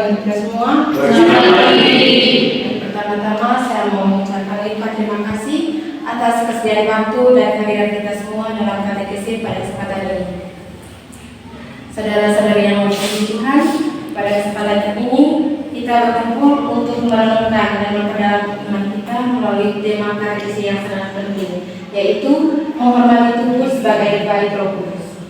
bagi kita semua. Pertama-tama saya mau mengucapkan lipat terima kasih atas kesediaan waktu dan kehadiran kita semua dalam katekesi pada kesempatan ini. Saudara-saudari yang memuji Tuhan, pada kesempatan ini kita berkumpul untuk merenungkan dan memperdalam iman kita melalui tema katekesi yang sangat penting, yaitu menghormati tubuh sebagai bait Roh Kudus.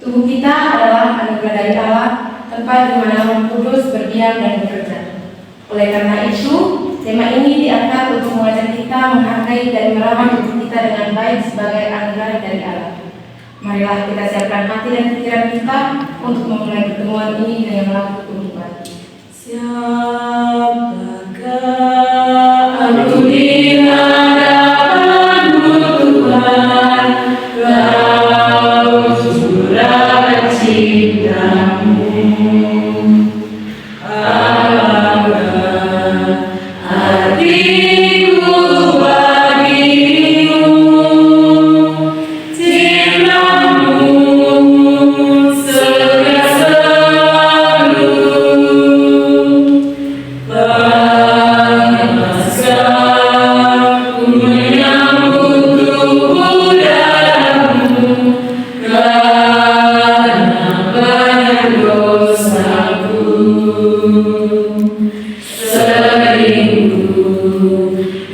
Tubuh kita adalah anugerah dari Allah, tempat di mana Roh Kudus berdiam dan bekerja. Oleh karena itu, tema ini diangkat untuk mengajak kita menghargai dan merawat tubuh kita dengan baik sebagai anugerah dari Allah. Marilah kita siapkan hati dan pikiran kita untuk memulai pertemuan ini dengan lagu kehidupan. Siapakah aku di hadapan-Mu Tuhan, Kau curahkan cinta-Mu. Hatiku bagimu, cinta-Mu setia selalu. Panaskan ku menyambut tubuh darah-Mu, karena banyak dosaku. Sering ku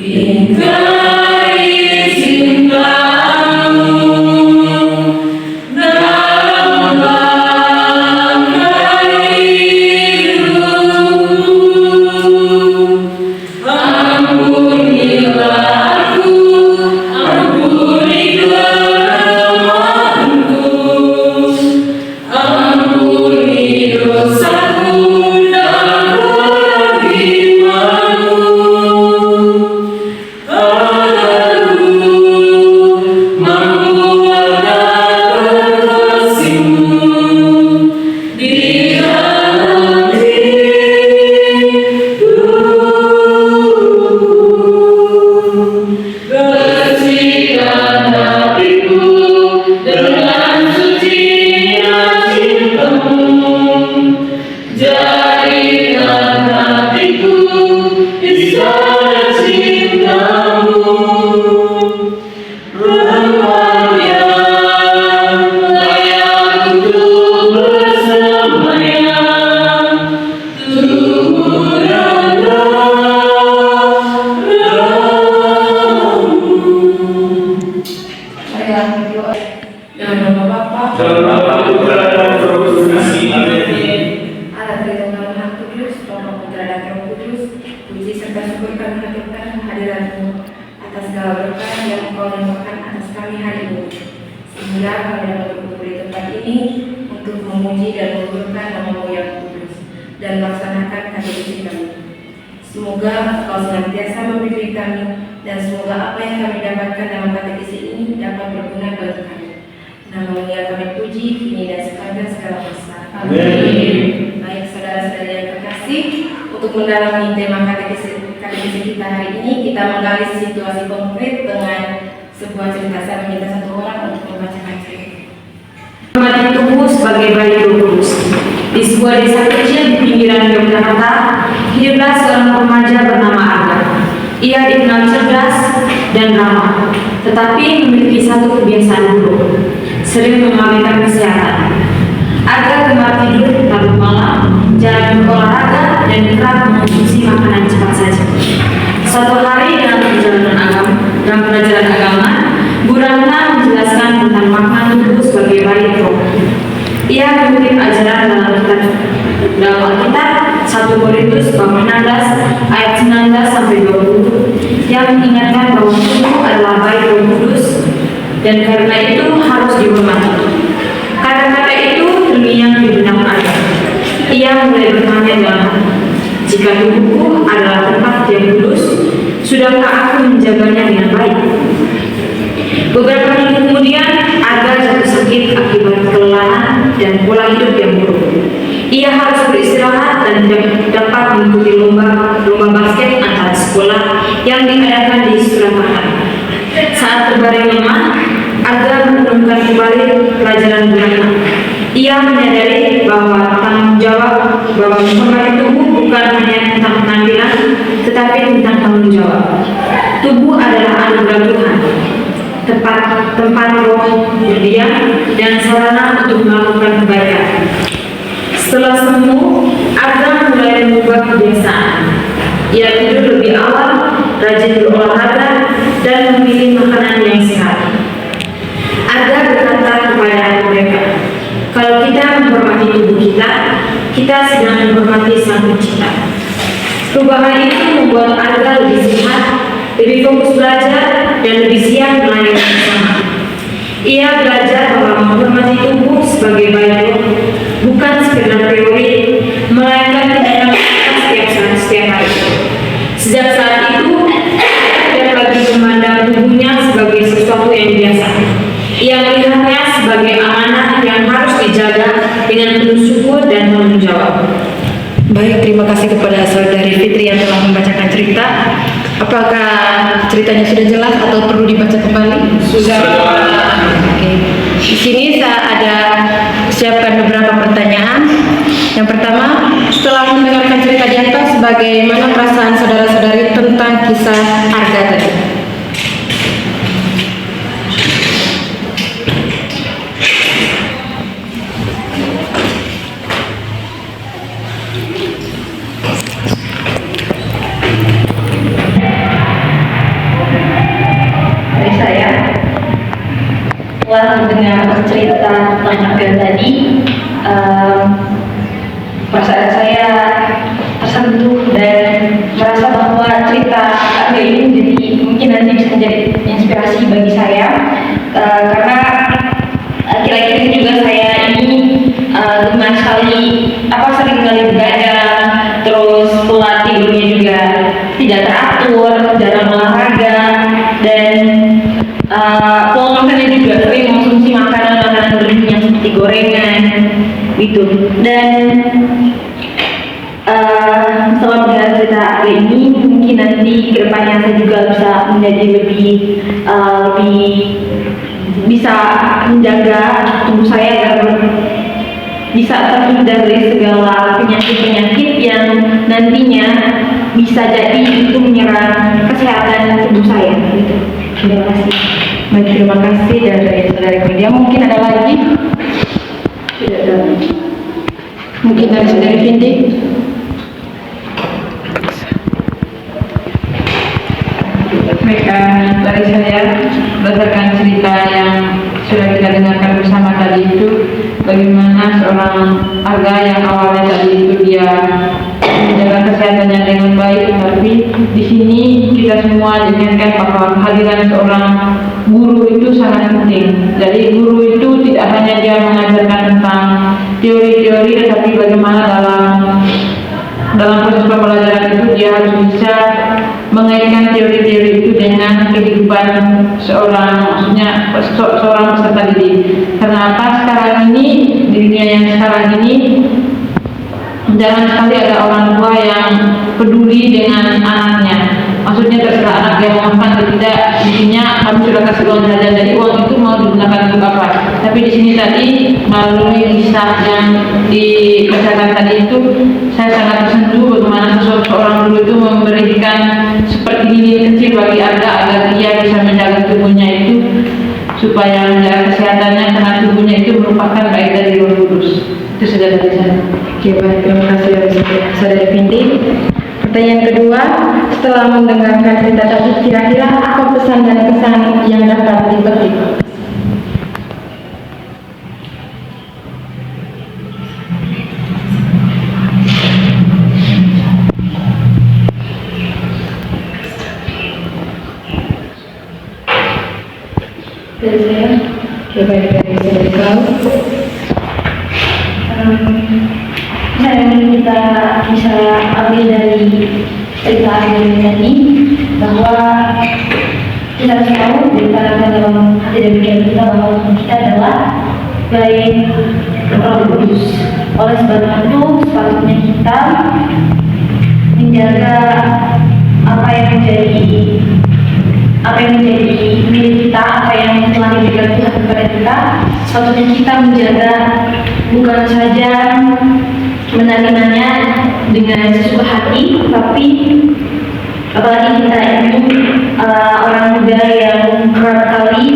ingkari cinta-Mu dalam langkah hidup. Ampunilah aku, ampuni kelemahanku, ampuni dosaku dan berat iman-Mu. Agar ku mampu menghargai kasih-Mu di dalam hidupku. Bersihkan hatiku dengan sucinya cinta-Mu, jadikan hatiku istana cinta-Mu. Tempat yang layak untuk bersamanya, tubuh dan darah-Mu. Marilah berdoa. Dalam nama Bapa, Dalam nama Putra dan Roh Kudus. Amin. Allah Tritunggal Maha Kudus, Bapa, Putra dan Roh Kudus, puji serta syukur kami haturkan kehadiran-Mu atas segala berkah yang Engkau limpahkan atas kami hari ini, sehingga kami dapat berkumpul di tempat ini untuk memuji dan mengucapkan nama-Mu yang kudus dan melaksanakan katekesi kami. Semoga Engkau senantiasa membimbing kami, dan semoga apa yang kami dapatkan dalam katekesi ini dapat berguna bagi kami. Nama-Mu yang kami puji kini dan sepanjang segala masa. Amin. Baik saudara-saudari yang terkasih, untuk mendalami tema katekesi kita hari ini, kita menggali situasi konkret dengan sebuah cerita. Saya meminta satu orang untuk membacakan cerita. Hormati tubuh sebagai bait Roh Kudus. Di sebuah desa kecil di pinggiran Yogyakarta, hiduplah seorang remaja bernama Aga. Ia dikenal cerdas dan ramah, tetapi memiliki satu kebiasaan buruk, sering mengabaikan kesehatan. Aga gemar tidur larut malam, jarang berolahraga, dan kerap mengonsumsi makanan cepat saja. Suatu hari dalam pelajaran agama, Bu Ratna menjelaskan tentang makna tubuh sebagai bait Roh. Ia mengutip ajaran dalam Alkitab 1 Korintus bab 16 ayat 19 sampai 20 yang mengingatkan bahwa tubuh adalah bait Roh Kudus dan karena itu harus dihormati. Kata-kata itu terngiang di benak Aga. Ia mulai bertanya dalam hati, jika tubuhku adalah tempat yang kudus, sudahkah aku menjaganya dengan baik? Beberapa minggu kemudian, Aga jatuh sakit akibat kelelahan dan pola hidup yang buruk. Ia harus beristirahat dan dapat mengikuti lomba basket antar sekolah yang diadakan di Surakarta. Saat terbaring lemah, Aga merenungkan kembali pelajaran Bu Ratna. Ia menyadari bahwa tanggung jawab bahwa menghormati tubuh berdiam, dan sarana untuk melakukan kebaikan. Setelah sembuh, Arga mulai mengubah kebiasaan. Ia tidur lebih awal, rajin berolahraga, dan memilih makanan yang sehat. Arga berkata kepada mereka, "Kalau kita menghormati tubuh kita, kita sedang menghormati Sang Pencipta." Perubahan itu membuat Arga lebih sehat, lebih fokus belajar, dan lebih siap melayani bersama. Ia belajar bahwa menghormati tubuh sebagai baik bukan sekedar teori, melainkan tindakan kita setiap hari. Sejak saat itu, ia tidak lagi memandang tubuhnya sebagai sesuatu yang biasa. Ia melihatnya sebagai amanah yang harus dijaga dengan penuh syukur dan tanggung jawab. Baik, terima kasih kepada Saudari Fitri yang telah membacakan cerita. Apakah ceritanya sudah jelas atau perlu dibaca kembali? Sudah. Oke. Di sini saya ada siapkan beberapa pertanyaan. Yang pertama, setelah mendengarkan cerita di atas, bagaimana perasaan saudara-saudari tentang kisah Arga tadi? Setelah mendengar cerita tentang Arga tadi, perasaan saya tersentuh dan merasa bahwa cerita Arga ini mungkin nanti bisa menjadi inspirasi bagi saya, karena kira-kira ini juga saya ini gemar sekali sering kali begadang, terus pola tidurnya juga tidak teratur, jarang olahraga, dan pola makannya juga sering mengonsumsi makanan berminyak seperti gorengan gitu. Dan setelah mendengar cerita Arga ini, mungkin nanti kedepannya saya juga bisa menjadi lebih bisa menjaga tubuh saya agar bisa terhindar dari segala penyakit-penyakit yang nantinya bisa jadi itu menyerang kesehatan tubuh saya gitu. Terima kasih. Baik, terima kasih dari Saudari Claudia. Mungkin ada lagi? Tidak ada. Mungkin dari Saudari Vindi? Baik, dari saya berdasarkan cerita yang sudah kita dengarkan bersama tadi itu, bagaimana seorang Arga yang awalnya tadi itu dia menjaga kesehatannya dengan baik, tapi di sini kita semua diingatkan bahwa kehadiran seorang guru itu sangat penting. Jadi guru itu tidak hanya dia mengajarkan tentang teori-teori, tetapi bagaimana dalam proses pembelajaran itu dia harus bisa mengaitkan teori-teori itu dengan kehidupan seorang peserta didik. Karena apa? Sekarang ini di dunia yang sekarang ini jarang sekali ada orang tua yang peduli dengan anaknya. Maksudnya terserah anak dia mau makan atau tidak, intinya kami sudah kasih uang jajan, jadi uang itu mau digunakan untuk apa. Tapi di sini tadi melalui kisah yang dibacakan tadi itu, saya sangat tersentuh bagaimana seorang guru itu memberikan seperti lilin kecil bagi Arga agar ia bisa menjaga tubuhnya itu supaya menjaga kesehatannya, karena tubuhnya itu merupakan baik dari Roh Kudus. Itu sudah dari saya. Oke, baik, terima kasih dari Saudari Vindi. Pertanyaan kedua, setelah mendengarkan cerita tadi, kira-kira apa pesan dan kesan yang dapat dipetik? Dari saya, Oke, baik, dari Saudari Claudia. yang kita bisa ambil dari cerita Arga tadi, bahwa kita harus tahu ditanamkan dalam hati dan pikiran kita bahwa Tuhan kita adalah baik Roh Kudus. Oleh sebab itu sepatutnya kita menjaga apa yang menjadi milik kita, apa yang telah diberikan Tuhan kepada kita. Sepatutnya kita menjaga bukan saja menerimanya dengan sesuka hati, tapi apalagi kita ini orang muda yang kerap kali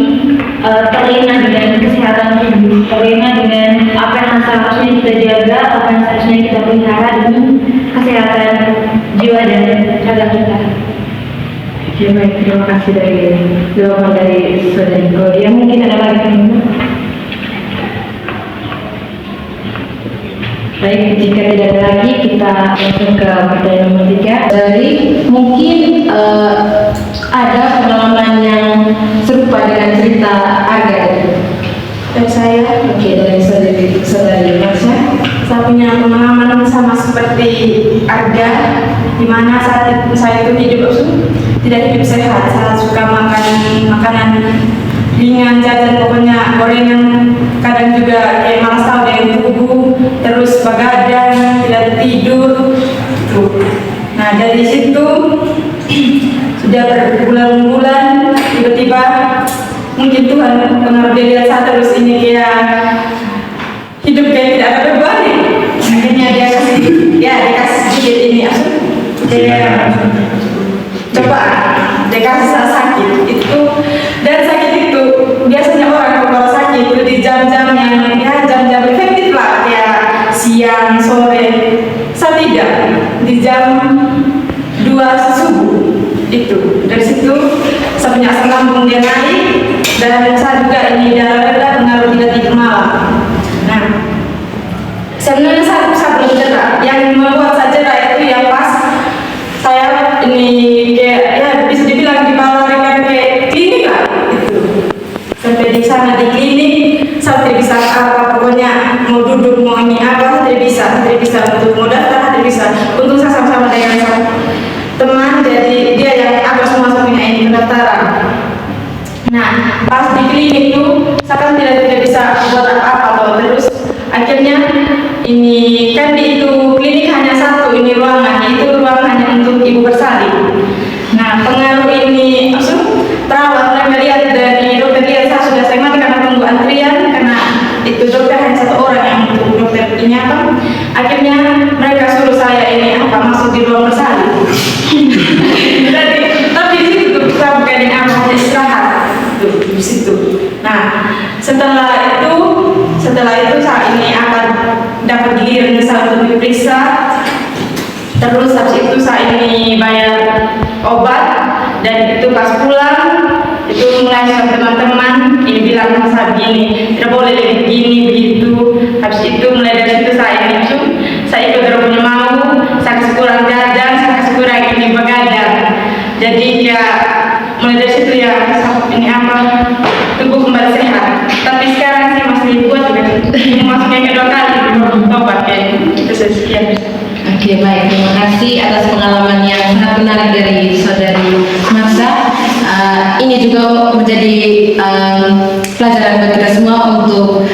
terlena dengan kesehatan tubuh, terlena dengan apa yang seharusnya kita jaga, apa yang seharusnya kita pelihara demi kesehatan jiwa dan raga kita. Oke, baik, terima kasih dari jawaban dari saudari Gloria. Mungkin ada lagi yang baik, jika tidak ada lagi kita langsung ke pertanyaan nomor 3. Dari mungkin ada pengalaman yang serupa dengan cerita Arga itu. Dan saya, Oke, dari saudari Marsha. saya punya pengalaman sama seperti Arga, di mana saat saya itu hidup tidak hidup sehat. Saya suka makan makanan ringan, jajan, pokoknya gorengan, kadang juga kayak malas tahu dengan tubuh, terus begadang, tidak tidur. Tuh. Nah, dari situ sudah berbulan-bulan, tiba-tiba mungkin Tuhan pengaruh dia lihat saya terus ini kayak hidup kayak tidak ada beban nih. Akhirnya dia kasih sedikit ini kayak coba dia kasih saya sakit itu, dan sakit itu biasanya orang kalau sakit itu di jam-jam yang jam-jam efektif lah, kayak siang sore. Saya tidak, di jam 2 subuh itu. Dari situ saya punya asam lambung dia naik, dan saya juga ini darah rendah, pengaruh tidak tidur malam. Nah, sebenarnya saya belum cerah. Yang membuat saya cerah itu yang pas saya ini kayak bisa dibilang dibawa kayak klinik lah itu. Sampai di sana di klinik saya tidak bisa apa, pokoknya mau duduk mau ini apa tidak bisa untuk mau daftar tidak bisa. Untung saya sama-sama dengan teman, jadi dia yang apa semua punya ini pendaftaran. Nah, pas di klinik itu saya kan tidak bisa buat apa-apa terus akhirnya ini kan di itu klinik hanya satu ini ruangan, itu ruangan hanya untuk ibu bersalin. Nah, pengaruh ini perawat mereka lihat dari dokter lihat saya sudah mati karena tunggu antrian, karena itu dokter hanya satu orang yang untuk dokter ini apa. Akhirnya mereka suruh saya ini masuk di ruang bersalin. Jadi tapi di situ saya bukan yang hanya istirahat di situ. Nah, setelah itu saya ini akan dapat giliran saya untuk diperiksa. Terus habis itu saya ini bayar obat, dan itu pas pulang itu mulai sama teman-teman ini bilang saya begini, tidak boleh begini begitu. Habis itu mulai dari situ saya ikut punya mau, saya kasih kurang jajan, saya kasih kurang ini begadang. Jadi ya mulai dari situ ya ini tubuh kembali sehat. Tapi sekarang saya masih kuat, masuk yang kedua kali obat kayak itu. Sekian. Oke, baik, terima kasih atas pengalaman yang sangat menarik dari saudari Marsha. Ini juga menjadi pelajaran bagi kita semua untuk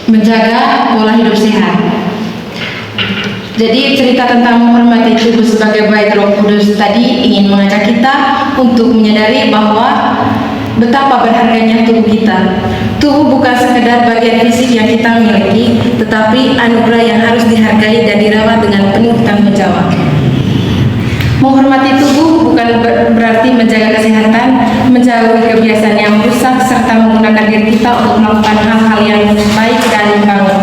menjaga pola hidup sehat. Jadi cerita tentang menghormati tubuh sebagai bait Roh Kudus tadi ingin mengajak kita untuk menyadari bahwa betapa berharganya tubuh kita. Tubuh bukan sekedar bagian fisik yang kita miliki, tetapi anugerah yang harus dihargai dan dirawat dengan penuh tanggung jawab. Menghormati tubuh bukan berarti menjaga kesehatan, menjauhi kebiasaan yang rusak, serta menggunakan diri kita untuk melakukan hal-hal yang baik dan membangun.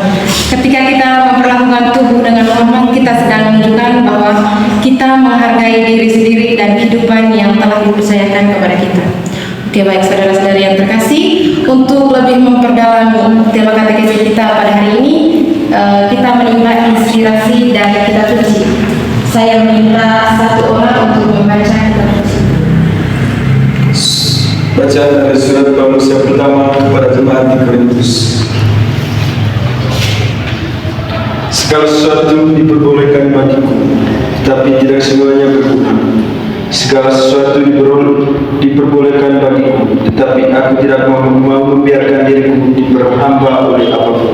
Ketika kita memperlakukan tubuh dengan hormat, kita sedang menunjukkan bahwa kita menghargai diri sendiri dan kehidupan yang telah dipercayakan kepada kita. Oke, baik saudara-saudari yang terkasih, untuk lebih memperdalam tema katekesi kita pada hari ini, kita menimba inspirasi dari kitab suci. Saya meminta satu orang untuk membaca kitab suci. Bacaan dari surat Paulus yang pertama kepada jemaat di Korintus. Segala sesuatu diperbolehkan bagiku, tapi tidak semuanya berguna. Segala sesuatu diperbolehkan bagiku, tetapi aku tidak mau membiarkan diriku diperhamba oleh apapun.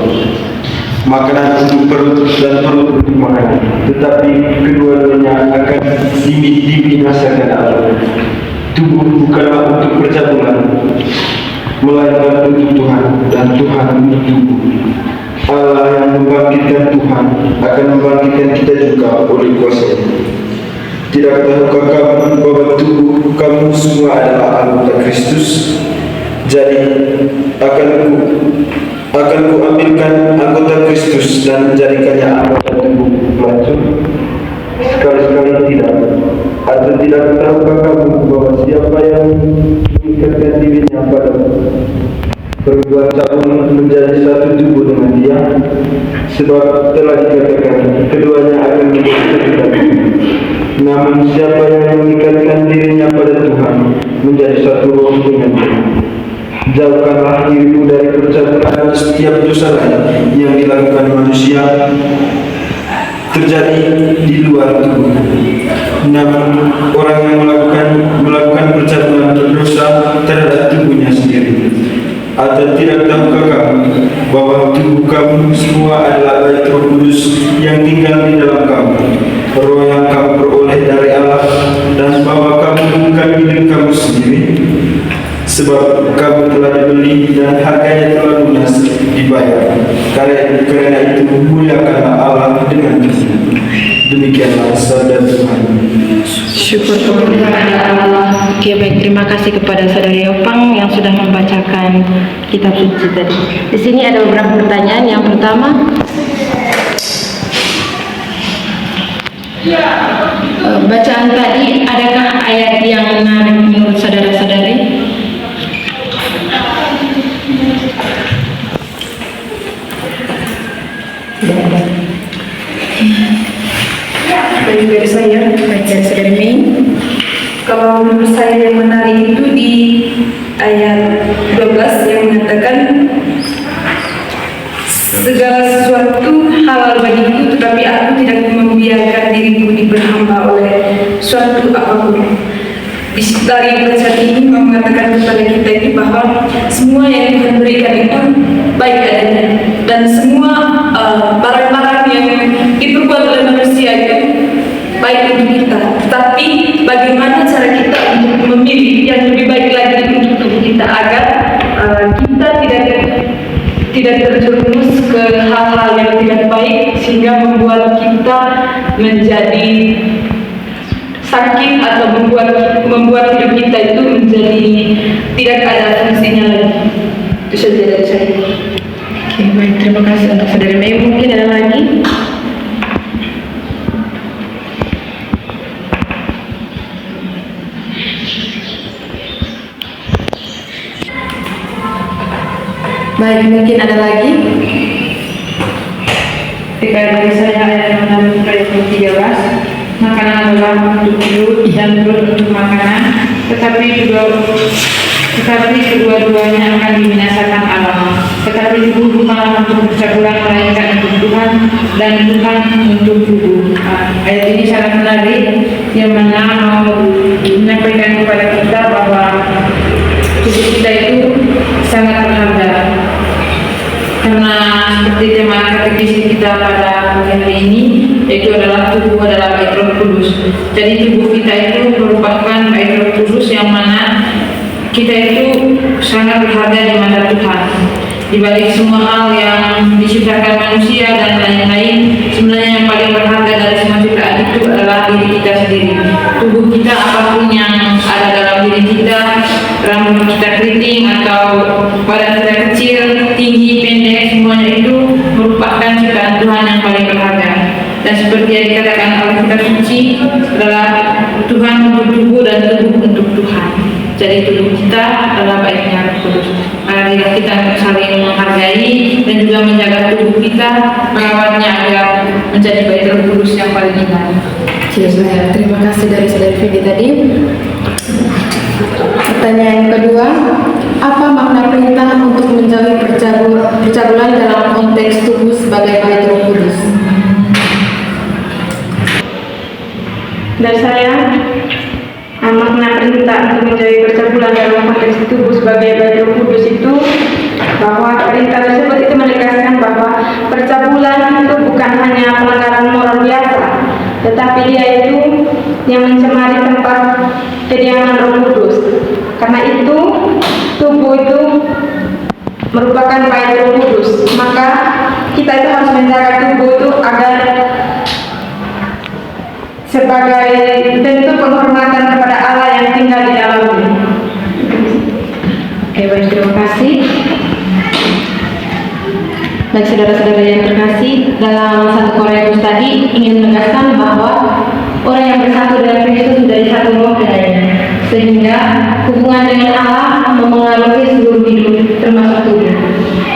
Makanan untuk perut dan perut untuk makanan, tetapi kedua-duanya akan dibinasakan Allah. Tubuh bukanlah untuk percabulan, melainkan untuk Tuhan, dan Tuhan untuk tubuh. Allah yang membangkitkan Tuhan akan membangkitkan kita juga oleh kuasa-Nya. Tidak tahukah kamu bahwa tubuh kamu semua adalah anggota Kristus? Jadi akan ku ambilkan anggota Kristus dan menjadikannya anggota tubuh pelacur? Sekali-sekali tidak. Atau tidak tahukah kamu bahwa siapa yang mengikatkan dirinya padamu berbuat cabul menjadi satu tubuh dengan dia? Sebab telah dikatakan keduanya akan menjadi satu. Namun siapa yang mengikatkan dirinya pada Tuhan menjadi satu roh dengan dia. Jauhkanlah dirimu dari percaturan setiap dosa lain yang dilakukan manusia terjadi di luar tubuh. Namun orang yang melakukan percaturan berdosa terhadap tubuhnya sendiri. Atau tidak tahukah kamu bahwa tubuh kamu semua adalah bait Roh Kudus yang tinggal di dalam kamu, Roh yang kamu peroleh dari Allah, dan bahwa kamu bukan milik kamu sendiri, sebab kamu telah dibeli dan harganya telah lunas dibayar. Karena itu muliakanlah Allah dengan kita. Demikianlah sabda Tuhan. Syukur kepada Allah. Oke, baik, terima kasih kepada Saudara Yopang yang sudah membacakan kitab suci tadi. Di sini ada beberapa pertanyaan. Yang pertama, bacaan tadi adakah ayat yang menarik menurut saudara-saudari? Bagi dari saya, Saudari Mei, kalau menurut saya yang menarik itu di ayat 12 yang mengatakan segala sesuatu halal bagiku, tetapi aku tidak membiarkan diriku diperhamba oleh suatu apapun. Dari bacaan ini mengatakan kepada kita ini bahwa semua yang Tuhan berikan itu baik adanya, dan semua barang-barang yang diperbuat oleh manusia itu baik untuk kita. Tapi bagaimana cara kita untuk memilih yang lebih baik lagi untuk tubuh kita agar kita tidak terjerumus ke hal-hal yang tidak baik sehingga membuat kita menjadi sakit atau membuat hidup kita itu menjadi tidak ada fungsinya lagi. Itu saja dari saya. Oke, baik, terima kasih untuk Saudari Mei. Mungkin ada lagi? Baik, mungkin ada lagi? Ketika dari saya ayat yang menarik ayat 13, makanan adalah untuk hidup dan perut untuk makanan, tetapi kedua-duanya akan dibinasakan Allah. Tetapi tubuh bukanlah untuk percabulan, melainkan untuk Tuhan, dan Tuhan untuk tubuh. Ayat ini sangat menarik, yang mana mau menyampaikan kepada kita bahwa tubuh kita itu sangat berharga. Karena seperti tema katekis kita pada hari ini, yaitu adalah tubuh adalah bait Roh Kudus. Jadi tubuh kita itu merupakan bait Roh Kudus yang mana kita itu sangat berharga di mata Tuhan. Di balik semua hal yang diciptakan manusia dan lain-lain, sebenarnya yang paling berharga dari semua ciptaan itu adalah diri kita sendiri. Tubuh kita, apapun yang ada dalam diri kita, rambut kita keriting atau badan kita kecil, tinggi, pendek, semuanya itu merupakan ciptaan Tuhan yang paling berharga. Dan seperti yang dikatakan oleh kitab suci adalah Tuhan untuk tubuh dan tubuh untuk Tuhan. Jadi tubuh kita adalah baiknya Roh Kudus. Mari kita saling menghargai dan juga menjaga tubuh kita, merawatnya agar menjadi bait Roh Kudus yang paling indah. Terima kasih dari Saudari Vidi tadi. Pertanyaan kedua, apa makna perintah untuk menjauhi percabulan dalam konteks tubuh sebagai bait Roh Kudus? Dan saya makna perintah untuk menjauhi percabulan dalam konteks tubuh sebagai bait Roh Kudus itu bahwa perintah tersebut itu menegaskan bahwa percabulan itu bukan hanya pelanggaran moral biasa, tetapi dia itu yang mencemari tempat kediaman Roh Kudus. Karena itu tubuh itu merupakan bait Roh Kudus, maka kita itu harus menjaga tubuh itu agar sebagai bentuk penghormatan kepada Allah yang tinggal di dalamnya. Oke, baik, Baik saudara-saudara yang terkasih, dalam 1 Korintus tadi ingin menegaskan bahwa orang yang bersatu dengan Kristus menjadi satu roh dengannya, sehingga hubungan dengan Allah memengaruhi seluruh hidup termasuk tubuh.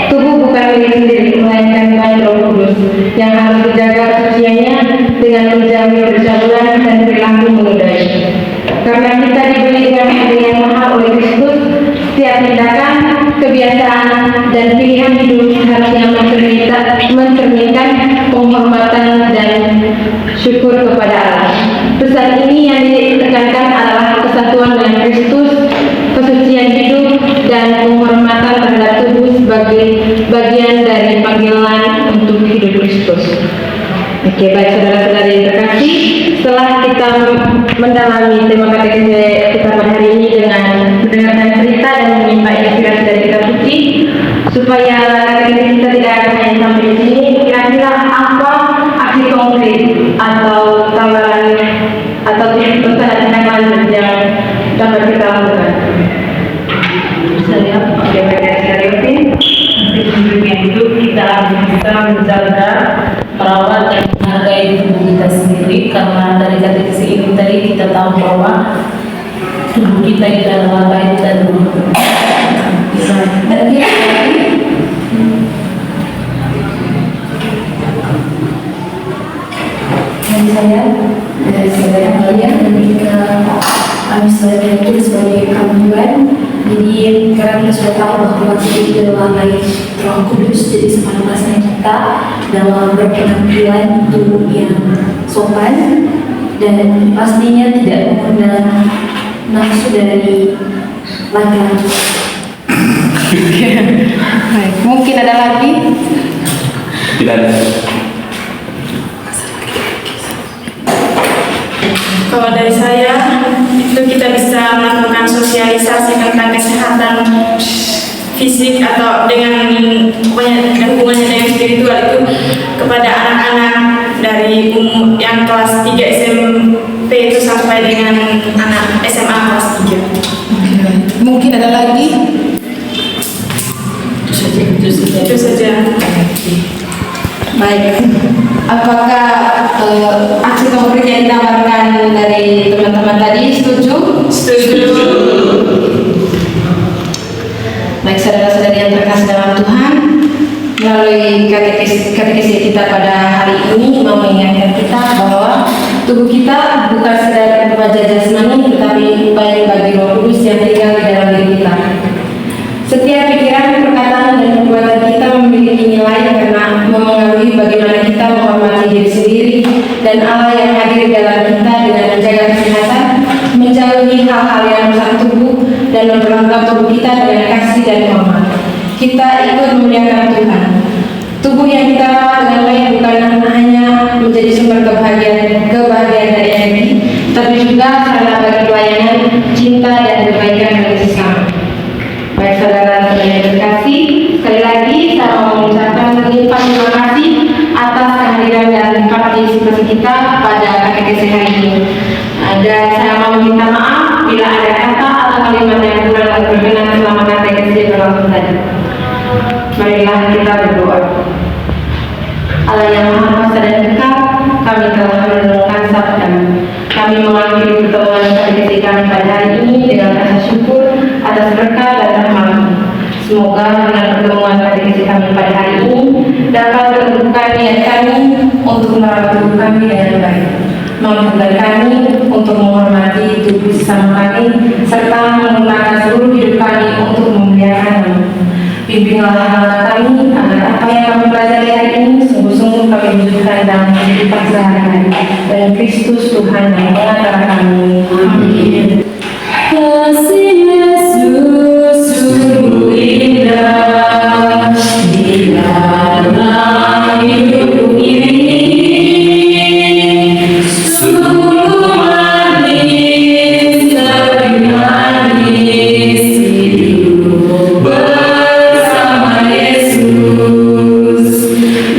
Tubuh bukan milik sendiri, melainkan milik Roh Kudus yang harus dijaga kesuciannya dengan menjauhi percabulan dan perilaku menodai. Karena kita dibeli dengan harga yang mahal oleh Kristus, setiap tindakan, kebiasaan, dan pilihan hidup harusnya mencerminkan penghormatan dan syukur kepada Allah. Pesan ini yang ditekankan adalah kesatuan dengan Kristus, kesucian hidup, dan penghormatan terhadap tubuh sebagai bagian dari panggilan untuk hidup Kristus. Oke, baik saudara-saudara yang terkasih, setelah kita mendalami tema katekese kita pada hari ini dengan mendengarkan cerita dan meminta inspirasi dari kitab suci, supaya katekese kita tidak hanya sampai di sini, kira-kira apa aksi konkret atau tawaran atau pesan tindak lanjut yang dapat kita lakukan? Saya pakai katekese rutin. Hidupnya itu kita harus bisa menjaga, merawat dan menghargai tubuh kita sendiri, karena dari katekese ini tadi kita tahu bahwa tubuh kita itu adalah baik dan buruk. Dari saudara kalian ketika kami sudah yakin sebagai kaum Tuhan. Jadi karena kita sudah tahu bahwa kita itu adalah baik Roh Kudus, jadi sepantasnya kita dalam berpenampilan itu yang sopan dan pastinya tidak mengundang nafsu dari laki-laki. Baik, mungkin ada lagi? Tidak ada. Kalau dari saya, itu kita bisa melakukan sosialisasi tentang kesehatan fisik atau dengan pokoknya hubungannya dengan spiritual itu kepada anak-anak dari umur yang kelas 3 SMP itu sampai dengan anak SMA kelas 3. Mungkin ada lagi? Itu saja. Baik, apakah aksi konkret yang ditawarkan dari teman-teman tadi setuju? Setuju. Baik saudara-saudari yang terkasih dalam Tuhan, melalui katekesi kita pada hari ini mau mengingatkan kita bahwa tubuh kita bukan sekedar wajah jasmani, tetapi baik bagi Roh Kudus yang tinggal di dalam diri kita. Setiap pikiran, perkataan, dan perbuatan kita memiliki nilai karena memengaruhi bagaimana kita menghormati diri sendiri dan Allah yang hadir dalam kita dengan menjaga kesehatan, menjauhi hal-hal yang merusak tubuh, dan memperlengkapi tubuh kita dengan kasih dan hormat. Kita ikut memuliakan Tuhan. Tubuh yang kita rawat dengan baik bukan hanya menjadi sumber kebahagiaan dari energi, tapi juga sarana bagi pelayanan, cinta, dan kebaikan bagi sesama. Baik saudara-saudara yang terkasih, sekali lagi saya mau mengucapkan berlimpah terima kasih atas kehadiran dan partisipasi kita pada katekese hari ini. Dan saya mau meminta maaf bila ada kata atau kalimat yang kurang berkenan selama katekese berlangsung tadi. Marilah kita berdoa. Allah yang Maha Kuasa dan Kekal, kami telah merenungkan sabda-Mu. Kami mengakhiri pertemuan katekese kami pada hari ini dengan rasa syukur atas berkah dan rahmat-Mu. Semoga dengan pertemuan katekese kami pada hari ini dapat menumbuhkan niat kami untuk merawat tubuh kami dengan baik, memampukan kami untuk menghormati tubuh sesama kami, serta menggunakan seluruh hidup kami untuk memuliakan-Mu. Bimbinglah kami agar apa yang kami pelajari hari ini sungguh-sungguh kami wujudkan dalam kehidupan sehari-hari. Dan Kristus Tuhan yang mengantara kami. Amin. Kasih Yesus sungguh indah di dalam hidup ini, sungguh manis tapi manis hidup bersama Yesus.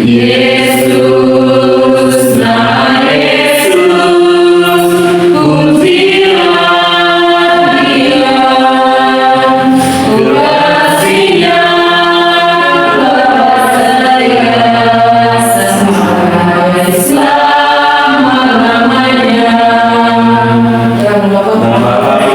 Yesus, nama Yesus, fungsilah Nama Bapa